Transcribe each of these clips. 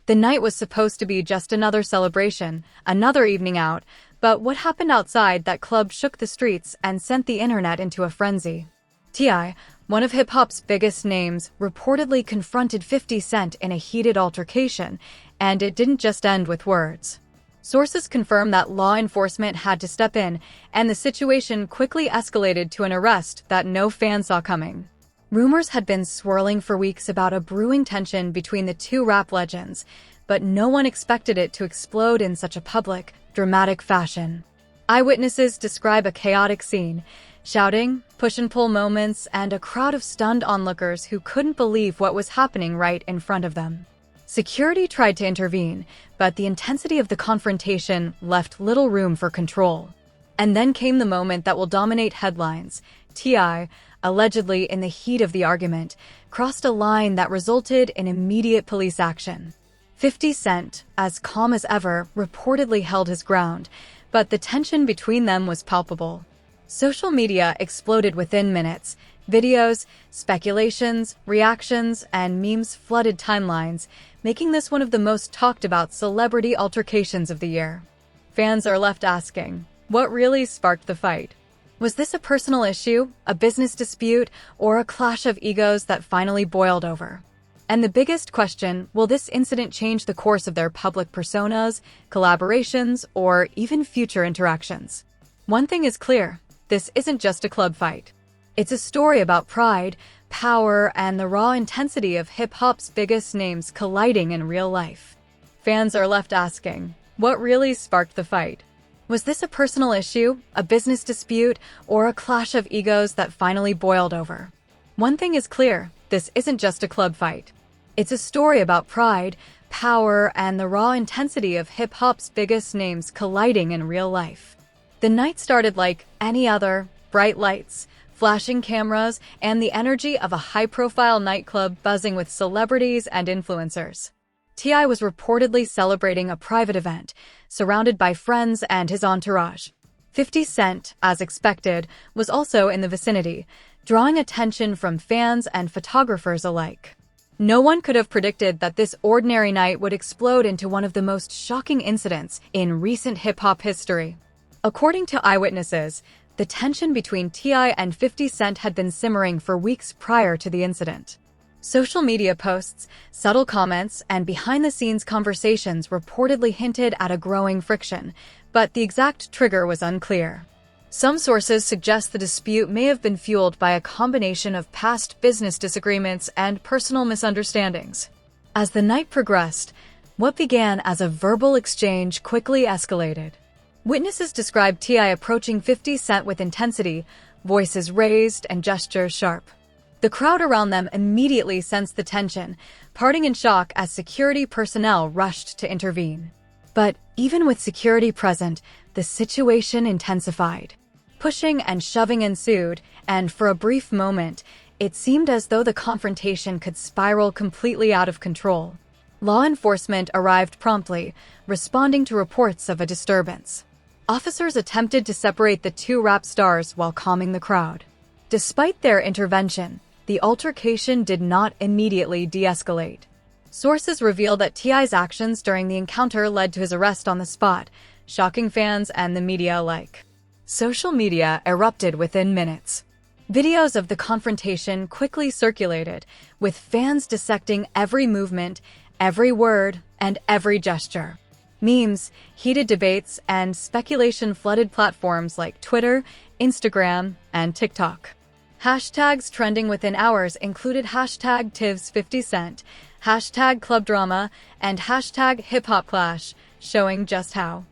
The night was supposed to be just another celebration, another evening out, but what happened outside that club shook the streets and sent the internet into a frenzy. T.I., one of hip-hop's biggest names, reportedly confronted 50 Cent in a heated altercation, and it didn't just end with words. Sources confirm that law enforcement had to step in, and the situation quickly escalated to an arrest that no fan saw coming. Rumors had been swirling for weeks about a brewing tension between the two rap legends, but no one expected it to explode in such a public, dramatic fashion. Eyewitnesses describe a chaotic scene, shouting, push-and-pull moments, and a crowd of stunned onlookers who couldn't believe what was happening right in front of them. Security tried to intervene, but the intensity of the confrontation left little room for control. And then came the moment that will dominate headlines. T.I., allegedly in the heat of the argument, crossed a line that resulted in immediate police action. 50 Cent, as calm as ever, reportedly held his ground, but the tension between them was palpable. Social media exploded within minutes. Videos, speculations, reactions, and memes flooded timelines, making this one of the most talked about celebrity altercations of the year. Fans are left asking, what really sparked the fight? Was this a personal issue, a business dispute, or a clash of egos that finally boiled over? And the biggest question, will this incident change the course of their public personas, collaborations, or even future interactions? One thing is clear, this isn't just a club fight. It's a story about pride, power, and the raw intensity of hip-hop's biggest names colliding in real life. Fans are left asking, what really sparked the fight? Was this a personal issue, a business dispute, or a clash of egos that finally boiled over? One thing is clear, this isn't just a club fight. It's a story about pride, power, and the raw intensity of hip-hop's biggest names colliding in real life. The night started like any other, bright lights, flashing cameras, and the energy of a high-profile nightclub buzzing with celebrities and influencers. T.I. was reportedly celebrating a private event, surrounded by friends and his entourage. 50 Cent, as expected, was also in the vicinity, drawing attention from fans and photographers alike. No one could have predicted that this ordinary night would explode into one of the most shocking incidents in recent hip-hop history. According to eyewitnesses, the tension between T.I. and 50 Cent had been simmering for weeks prior to the incident. Social media posts, subtle comments, and behind-the-scenes conversations reportedly hinted at a growing friction, but the exact trigger was unclear. Some sources suggest the dispute may have been fueled by a combination of past business disagreements and personal misunderstandings. As the night progressed, what began as a verbal exchange quickly escalated. Witnesses described T.I. approaching 50 Cent with intensity, voices raised and gestures sharp. The crowd around them immediately sensed the tension, parting in shock as security personnel rushed to intervene. But even with security present, the situation intensified. Pushing and shoving ensued, and for a brief moment, it seemed as though the confrontation could spiral completely out of control. Law enforcement arrived promptly, responding to reports of a disturbance. Officers attempted to separate the two rap stars while calming the crowd. Despite their intervention, the altercation did not immediately de-escalate. Sources reveal that T.I.'s actions during the encounter led to his arrest on the spot, shocking fans and the media alike. Social media erupted within minutes. Videos of the confrontation quickly circulated, with fans dissecting every movement, every word, and every gesture. Memes, heated debates, and speculation flooded platforms like Twitter, Instagram, and TikTok. Hashtags trending within hours included hashtag #Tivs50Cent, hashtag #ClubDrama, and hashtag HipHopClash, showing just how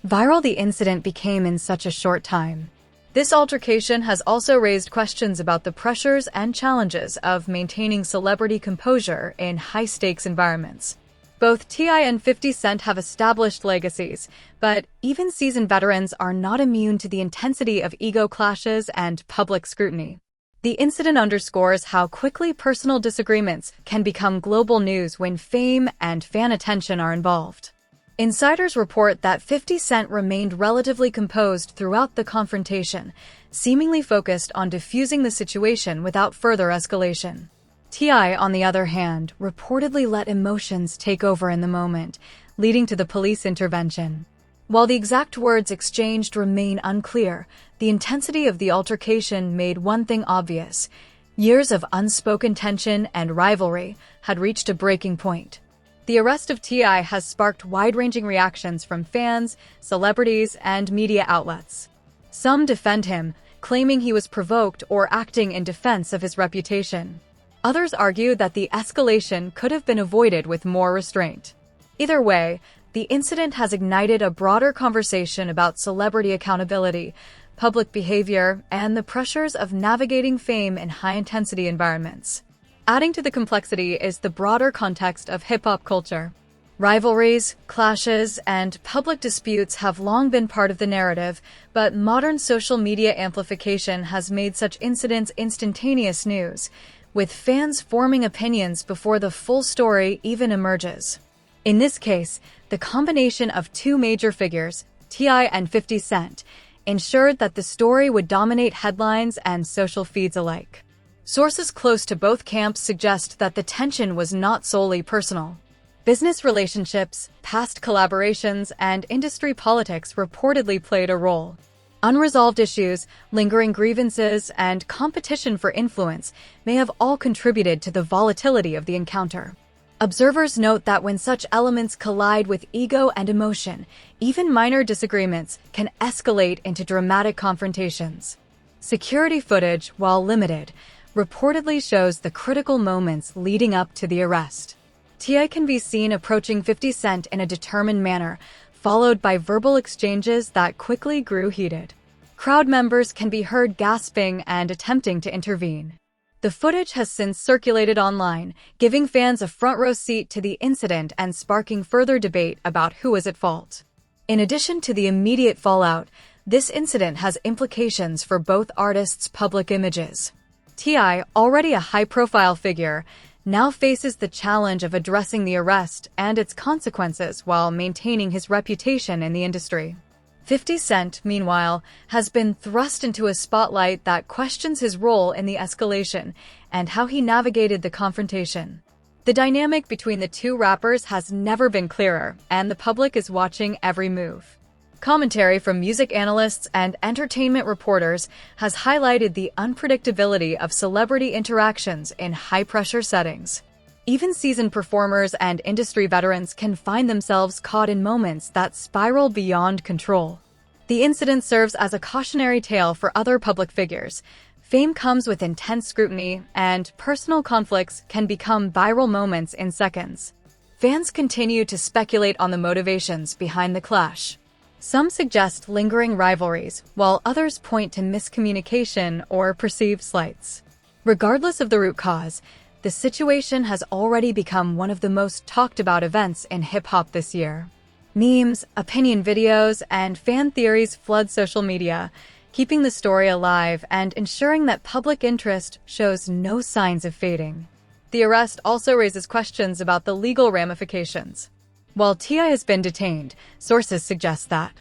viral the incident became in such a short time. This altercation has also raised questions about the pressures and challenges of maintaining celebrity composure in high-stakes environments. Both T.I. and 50 Cent have established legacies, but even seasoned veterans are not immune to the intensity of ego clashes and public scrutiny. The incident underscores how quickly personal disagreements can become global news when fame and fan attention are involved. Insiders report that 50 Cent remained relatively composed throughout the confrontation, seemingly focused on diffusing the situation without further escalation. T.I., on the other hand, reportedly let emotions take over in the moment, leading to the police intervention. While the exact words exchanged remain unclear, the intensity of the altercation made one thing obvious. Years of unspoken tension and rivalry had reached a breaking point. The arrest of T.I. has sparked wide-ranging reactions from fans, celebrities, and media outlets. Some defend him, claiming he was provoked or acting in defense of his reputation. Others argue that the escalation could have been avoided with more restraint. Either way, the incident has ignited a broader conversation about celebrity accountability, public behavior, and the pressures of navigating fame in high-intensity environments. Adding to the complexity is the broader context of hip-hop culture. Rivalries, clashes, and public disputes have long been part of the narrative, but modern social media amplification has made such incidents instantaneous news, with fans forming opinions before the full story even emerges. In this case, the combination of two major figures, T.I. and 50 Cent, ensured that the story would dominate headlines and social feeds alike. Sources close to both camps suggest that the tension was not solely personal. Business relationships, past collaborations, and industry politics reportedly played a role. Unresolved issues, lingering grievances, and competition for influence may have all contributed to the volatility of the encounter. Observers note that when such elements collide with ego and emotion, even minor disagreements can escalate into dramatic confrontations. Security footage, while limited, reportedly shows the critical moments leading up to the arrest. T.I. can be seen approaching 50 Cent in a determined manner, followed by verbal exchanges that quickly grew heated. Crowd members can be heard gasping and attempting to intervene. The footage has since circulated online, giving fans a front-row seat to the incident and sparking further debate about who was at fault. In addition to the immediate fallout, this incident has implications for both artists' public images. T.I., already a high-profile figure, now faces the challenge of addressing the arrest and its consequences while maintaining his reputation in the industry. 50 Cent, meanwhile, has been thrust into a spotlight that questions his role in the escalation and how he navigated the confrontation. The dynamic between the two rappers has never been clearer, and the public is watching every move. Commentary from music analysts and entertainment reporters has highlighted the unpredictability of celebrity interactions in high-pressure settings. Even seasoned performers and industry veterans can find themselves caught in moments that spiral beyond control. The incident serves as a cautionary tale for other public figures. Fame comes with intense scrutiny, and personal conflicts can become viral moments in seconds. Fans continue to speculate on the motivations behind the clash. Some suggest lingering rivalries, while others point to miscommunication or perceived slights. Regardless of the root cause, the situation has already become one of the most talked about events in hip-hop this year. Memes, opinion videos, and fan theories flood social media, keeping the story alive and ensuring that public interest shows no signs of fading. The arrest also raises questions about the legal ramifications. While T.I. has been detained, sources suggest that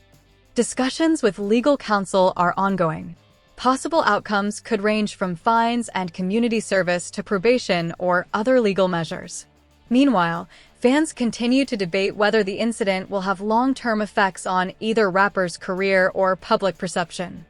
discussions with legal counsel are ongoing. Possible outcomes could range from fines and community service to probation or other legal measures. Meanwhile, fans continue to debate whether the incident will have long-term effects on either rapper's career or public perception.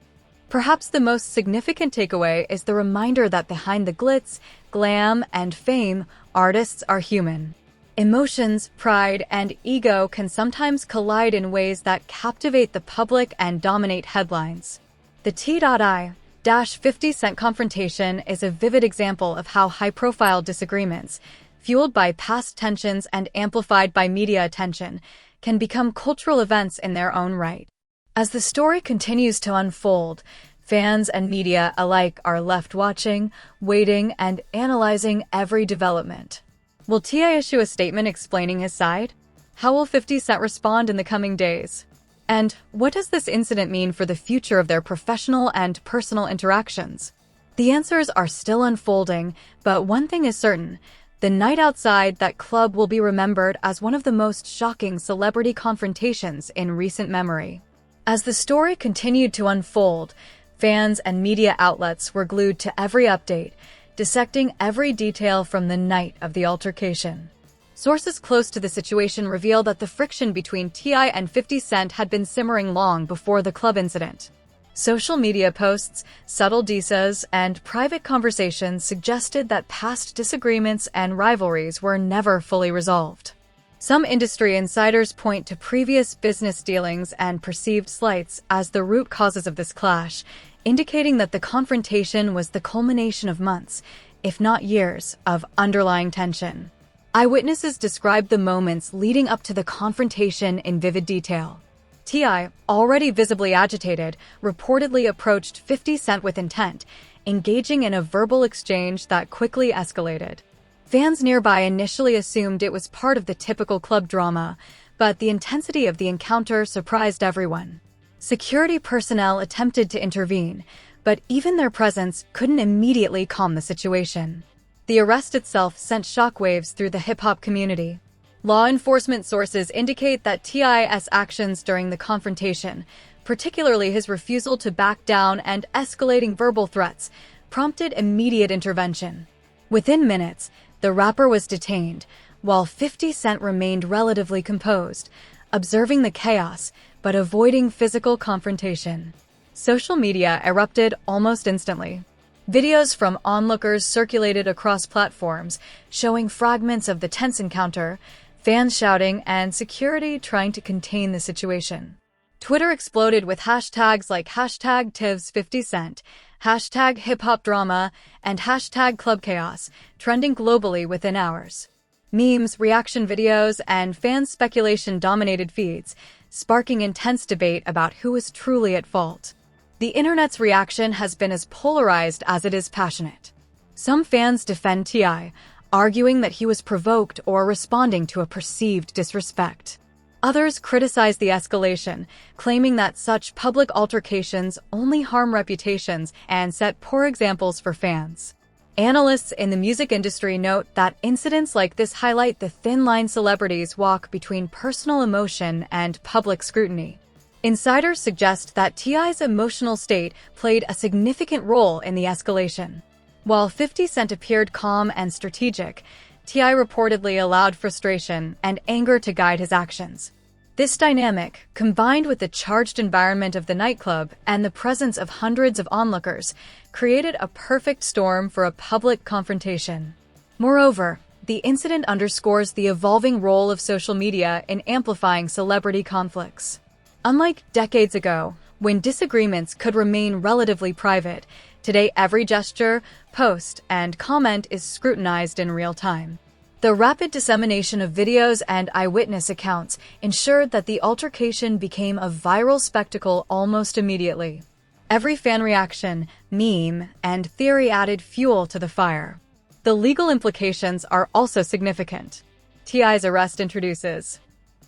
Perhaps the most significant takeaway is the reminder that behind the glitz, glam, and fame, artists are human. Emotions, pride, and ego can sometimes collide in ways that captivate the public and dominate headlines. The T.I.-50 Cent confrontation is a vivid example of how high-profile disagreements, fueled by past tensions and amplified by media attention, can become cultural events in their own right. As the story continues to unfold, fans and media alike are left watching, waiting, and analyzing every development. Will T.I. issue a statement explaining his side? How will 50 Cent respond in the coming days? And what does this incident mean for the future of their professional and personal interactions? The answers are still unfolding, but one thing is certain: the night outside that club will be remembered as one of the most shocking celebrity confrontations in recent memory. As the story continued to unfold, fans and media outlets were glued to every update, dissecting every detail from the night of the altercation. Sources close to the situation reveal that the friction between T.I. and 50 Cent had been simmering long before the club incident. Social media posts, subtle disses, and private conversations suggested that past disagreements and rivalries were never fully resolved. Some industry insiders point to previous business dealings and perceived slights as the root causes of this clash, indicating that the confrontation was the culmination of months, if not years, of underlying tension. Eyewitnesses described the moments leading up to the confrontation in vivid detail. T.I., already visibly agitated, reportedly approached 50 Cent with intent, engaging in a verbal exchange that quickly escalated. Fans nearby initially assumed it was part of the typical club drama, but the intensity of the encounter surprised everyone. Security personnel attempted to intervene, but even their presence couldn't immediately calm the situation. The arrest itself sent shockwaves through the hip-hop community. Law enforcement sources indicate that T.I.'s actions during the confrontation, particularly his refusal to back down and escalating verbal threats, prompted immediate intervention. Within minutes, the rapper was detained, while 50 Cent remained relatively composed, observing the chaos but avoiding physical confrontation. Social media erupted almost instantly. Videos from onlookers circulated across platforms, showing fragments of the tense encounter, fans shouting, and security trying to contain the situation. Twitter exploded with hashtags like hashtag #Tivs50Cent, hashtag #HipHopDrama, and hashtag #ClubChaos, trending globally within hours. Memes, reaction videos, and fan speculation dominated feeds, sparking intense debate about who was truly at fault. The internet's reaction has been as polarized as it is passionate. Some fans defend T.I., arguing that he was provoked or responding to a perceived disrespect. Others criticize the escalation, claiming that such public altercations only harm reputations and set poor examples for fans. Analysts in the music industry note that incidents like this highlight the thin line celebrities walk between personal emotion and public scrutiny. Insiders suggest that T.I.'s emotional state played a significant role in the escalation. While 50 Cent appeared calm and strategic, T.I. reportedly allowed frustration and anger to guide his actions. This dynamic, combined with the charged environment of the nightclub and the presence of hundreds of onlookers, created a perfect storm for a public confrontation. Moreover, the incident underscores the evolving role of social media in amplifying celebrity conflicts. Unlike decades ago, when disagreements could remain relatively private, today every gesture, post, and comment is scrutinized in real time. The rapid dissemination of videos and eyewitness accounts ensured that the altercation became a viral spectacle almost immediately. Every fan reaction, meme, and theory added fuel to the fire. The legal implications are also significant. T.I.'s arrest introduces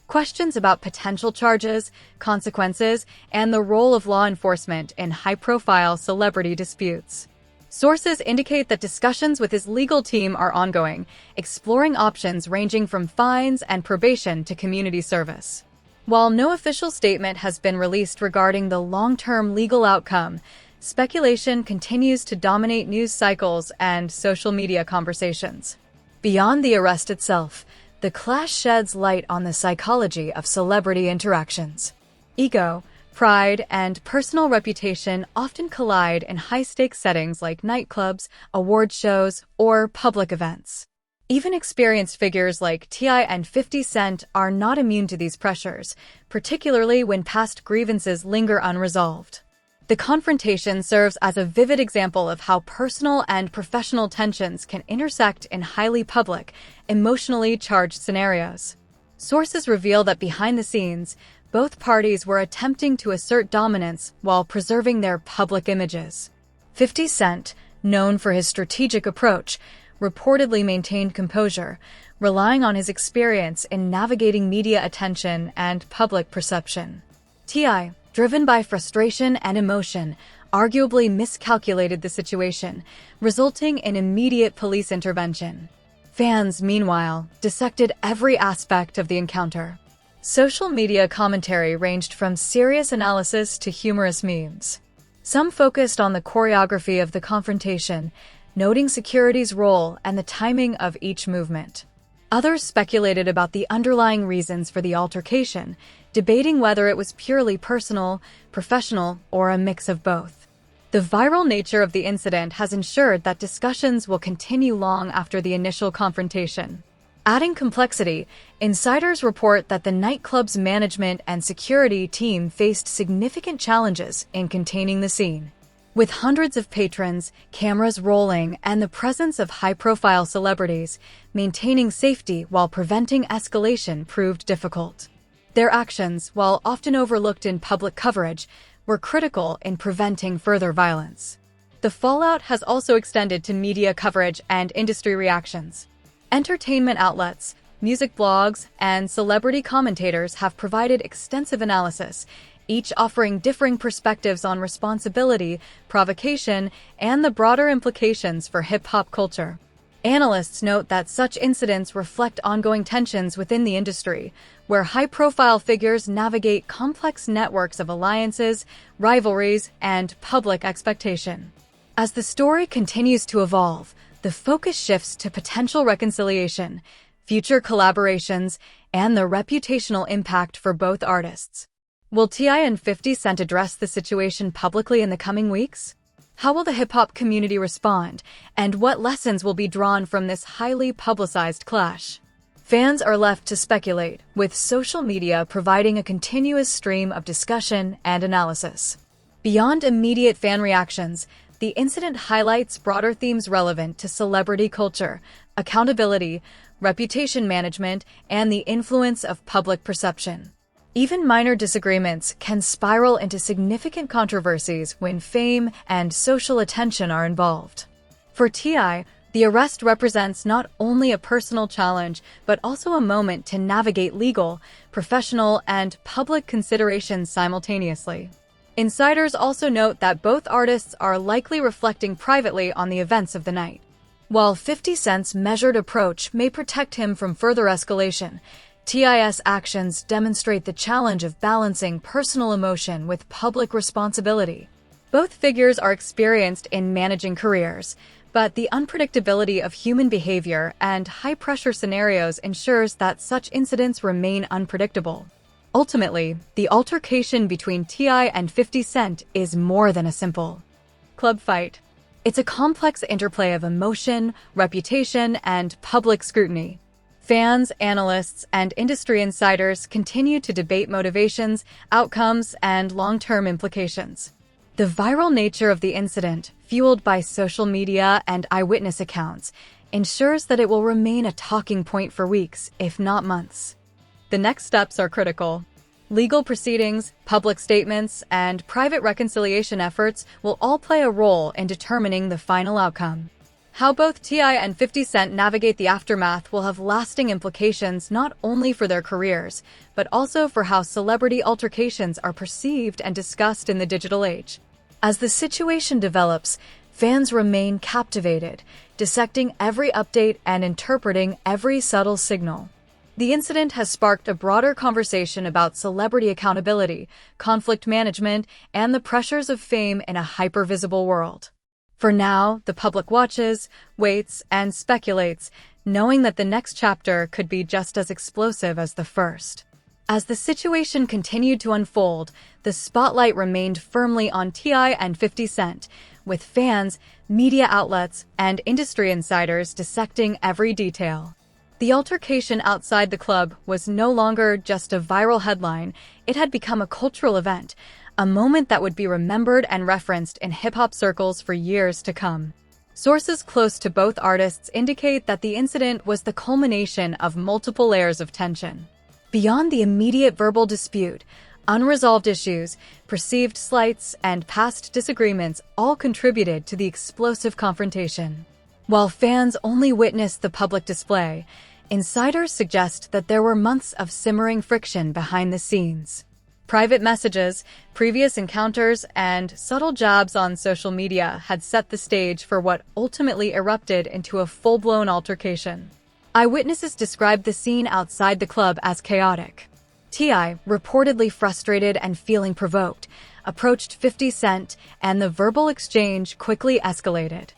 questions about potential charges, consequences, and the role of law enforcement in high-profile celebrity disputes. Sources indicate that discussions with his legal team are ongoing, exploring options ranging from fines and probation to community service. While no official statement has been released regarding the long-term legal outcome, speculation continues to dominate news cycles and social media conversations. Beyond the arrest itself, the clash sheds light on the psychology of celebrity interactions. Ego, pride, and personal reputation often collide in high-stakes settings like nightclubs, award shows, or public events. Even experienced figures like T.I. and 50 Cent are not immune to these pressures, particularly when past grievances linger unresolved. The confrontation serves as a vivid example of how personal and professional tensions can intersect in highly public, emotionally charged scenarios. Sources reveal that behind the scenes, both parties were attempting to assert dominance while preserving their public images. 50 Cent, known for his strategic approach, reportedly maintained composure, relying on his experience in navigating media attention and public perception. T.I., driven by frustration and emotion, arguably miscalculated the situation, resulting in immediate police intervention. Fans, meanwhile, dissected every aspect of the encounter. Social media commentary ranged from serious analysis to humorous memes. Some focused on the choreography of the confrontation, noting security's role and the timing of each movement. Others speculated about the underlying reasons for the altercation, debating whether it was purely personal, professional, or a mix of both. The viral nature of the incident has ensured that discussions will continue long after the initial confrontation. Adding complexity, insiders report that the nightclub's management and security team faced significant challenges in containing the scene. With hundreds of patrons, cameras rolling, and the presence of high-profile celebrities, maintaining safety while preventing escalation proved difficult. Their actions, while often overlooked in public coverage, were critical in preventing further violence. The fallout has also extended to media coverage and industry reactions. Entertainment outlets, music blogs, and celebrity commentators have provided extensive analysis, each offering differing perspectives on responsibility, provocation, and the broader implications for hip-hop culture. Analysts note that such incidents reflect ongoing tensions within the industry, where high-profile figures navigate complex networks of alliances, rivalries, and public expectation. As the story continues to evolve, the focus shifts to potential reconciliation, future collaborations, and the reputational impact for both artists. Will T.I. and 50 Cent address the situation publicly in the coming weeks? How will the hip-hop community respond, and what lessons will be drawn from this highly publicized clash? Fans are left to speculate, with social media providing a continuous stream of discussion and analysis. Beyond immediate fan reactions, the incident highlights broader themes relevant to celebrity culture, accountability, reputation management, and the influence of public perception. Even minor disagreements can spiral into significant controversies when fame and social attention are involved. For T.I., the arrest represents not only a personal challenge, but also a moment to navigate legal, professional, and public considerations simultaneously. Insiders also note that both artists are likely reflecting privately on the events of the night. While 50 Cent's measured approach may protect him from further escalation, T.I.'s actions demonstrate the challenge of balancing personal emotion with public responsibility. Both figures are experienced in managing careers, but the unpredictability of human behavior and high-pressure scenarios ensures that such incidents remain unpredictable. Ultimately, the altercation between T.I. and 50 Cent is more than a simple club fight. It's a complex interplay of emotion, reputation, and public scrutiny. Fans, analysts, and industry insiders continue to debate motivations, outcomes, and long-term implications. The viral nature of the incident, fueled by social media and eyewitness accounts, ensures that it will remain a talking point for weeks, if not months. The next steps are critical. Legal proceedings, public statements, and private reconciliation efforts will all play a role in determining the final outcome. How both T.I. and 50 Cent navigate the aftermath will have lasting implications not only for their careers, but also for how celebrity altercations are perceived and discussed in the digital age. As the situation develops, fans remain captivated, dissecting every update and interpreting every subtle signal. The incident has sparked a broader conversation about celebrity accountability, conflict management, and the pressures of fame in a hyper-visible world. For now, the public watches, waits, and speculates, knowing that the next chapter could be just as explosive as the first. As the situation continued to unfold, the spotlight remained firmly on T.I. and 50 Cent, with fans, media outlets, and industry insiders dissecting every detail. The altercation outside the club was no longer just a viral headline, it had become a cultural event, a moment that would be remembered and referenced in hip-hop circles for years to come. Sources close to both artists indicate that the incident was the culmination of multiple layers of tension. Beyond the immediate verbal dispute, unresolved issues, perceived slights, and past disagreements all contributed to the explosive confrontation. While fans only witnessed the public display, insiders suggest that there were months of simmering friction behind the scenes. Private messages, previous encounters, and subtle jabs on social media had set the stage for what ultimately erupted into a full-blown altercation. Eyewitnesses described the scene outside the club as chaotic. T.I., reportedly frustrated and feeling provoked, approached 50 Cent, and the verbal exchange quickly escalated.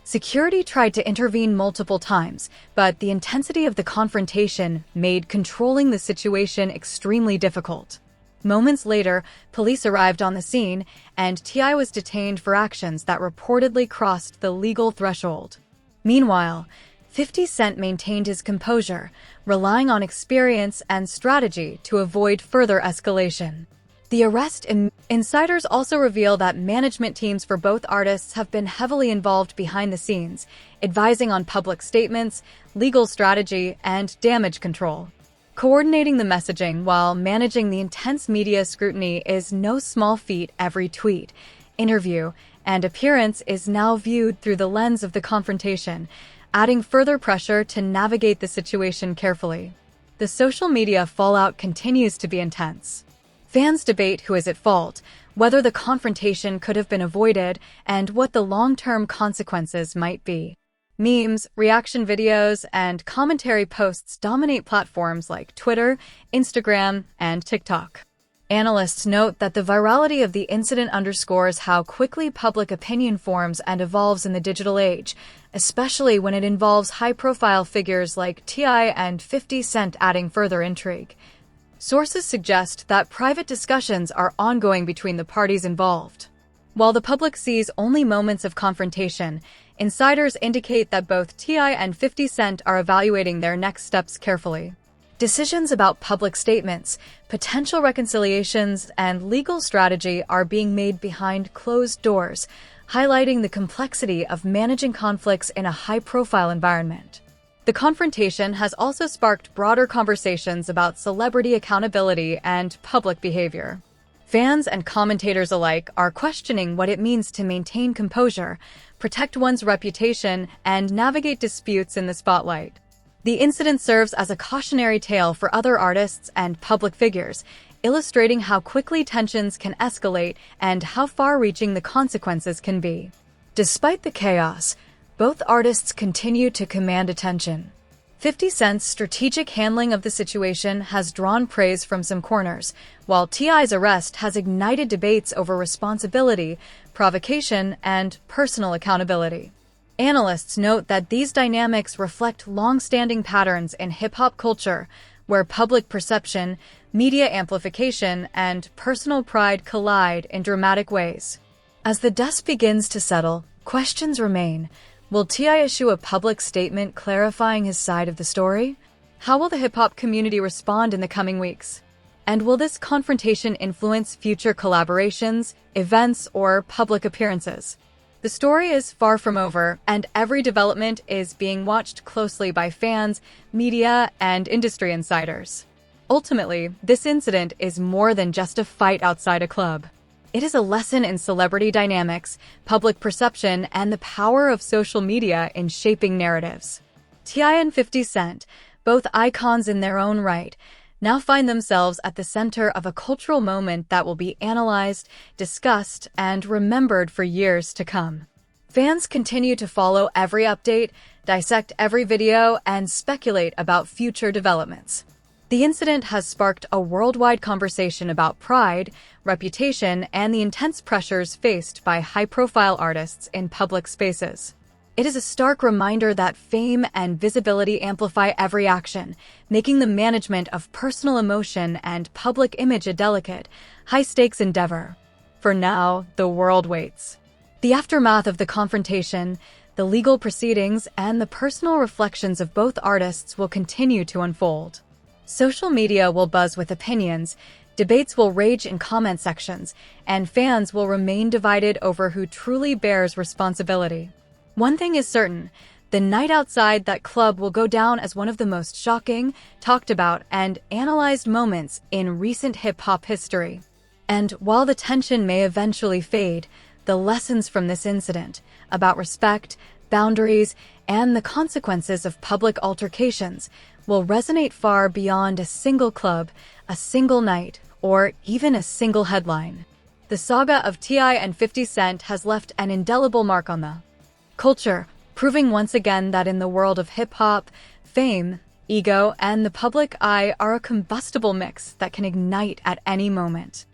Security tried to intervene multiple times, but the intensity of the confrontation made controlling the situation extremely difficult. Moments later, police arrived on the scene, and T.I. was detained for actions that reportedly crossed the legal threshold. Meanwhile, 50 Cent maintained his composure, relying on experience and strategy to avoid further escalation. The arrest insiders also reveal that management teams for both artists have been heavily involved behind the scenes, advising on public statements, legal strategy, and damage control. Coordinating the messaging while managing the intense media scrutiny is no small feat. Every tweet, interview, and appearance is now viewed through the lens of the confrontation, adding further pressure to navigate the situation carefully. The social media fallout continues to be intense. Fans debate who is at fault, whether the confrontation could have been avoided, and what the long-term consequences might be. Memes, reaction videos, and commentary posts dominate platforms like Twitter, Instagram, and TikTok. Analysts note that the virality of the incident underscores how quickly public opinion forms and evolves in the digital age, especially when it involves high-profile figures like T.I. and 50 Cent, adding further intrigue. Sources suggest that private discussions are ongoing between the parties involved. While the public sees only moments of confrontation, insiders indicate that both T.I. and 50 Cent are evaluating their next steps carefully. Decisions about public statements, potential reconciliations, and legal strategy are being made behind closed doors, highlighting the complexity of managing conflicts in a high-profile environment. The confrontation has also sparked broader conversations about celebrity accountability and public behavior. Fans and commentators alike are questioning what it means to maintain composure, protect one's reputation, and navigate disputes in the spotlight. The incident serves as a cautionary tale for other artists and public figures, illustrating how quickly tensions can escalate and how far-reaching the consequences can be. Despite the chaos, both artists continue to command attention. 50 Cent's strategic handling of the situation has drawn praise from some corners, while T.I.'s arrest has ignited debates over responsibility, provocation, and personal accountability. Analysts note that these dynamics reflect long-standing patterns in hip-hop culture, where public perception, media amplification, and personal pride collide in dramatic ways. As the dust begins to settle, questions remain. Will T.I. issue a public statement clarifying his side of the story? How will the hip-hop community respond in the coming weeks? And will this confrontation influence future collaborations, events, or public appearances? The story is far from over, and every development is being watched closely by fans, media, and industry insiders. Ultimately, this incident is more than just a fight outside a club. It is a lesson in celebrity dynamics, public perception, and the power of social media in shaping narratives. T.I. and 50 Cent, both icons in their own right, now find themselves at the center of a cultural moment that will be analyzed, discussed, and remembered for years to come. Fans continue to follow every update, dissect every video, and speculate about future developments. The incident has sparked a worldwide conversation about pride, reputation, and the intense pressures faced by high-profile artists in public spaces. It is a stark reminder that fame and visibility amplify every action, making the management of personal emotion and public image a delicate, high-stakes endeavor. For now, the world waits. The aftermath of the confrontation, the legal proceedings, and the personal reflections of both artists will continue to unfold. Social media will buzz with opinions, debates will rage in comment sections, and fans will remain divided over who truly bears responsibility. One thing is certain, the night outside that club will go down as one of the most shocking, talked about, and analyzed moments in recent hip-hop history. And while the tension may eventually fade, the lessons from this incident about respect, boundaries, and the consequences of public altercations will resonate far beyond a single club, a single night, or even a single headline. The saga of T.I. and 50 Cent has left an indelible mark on the culture, proving once again that in the world of hip-hop, fame, ego, and the public eye are a combustible mix that can ignite at any moment.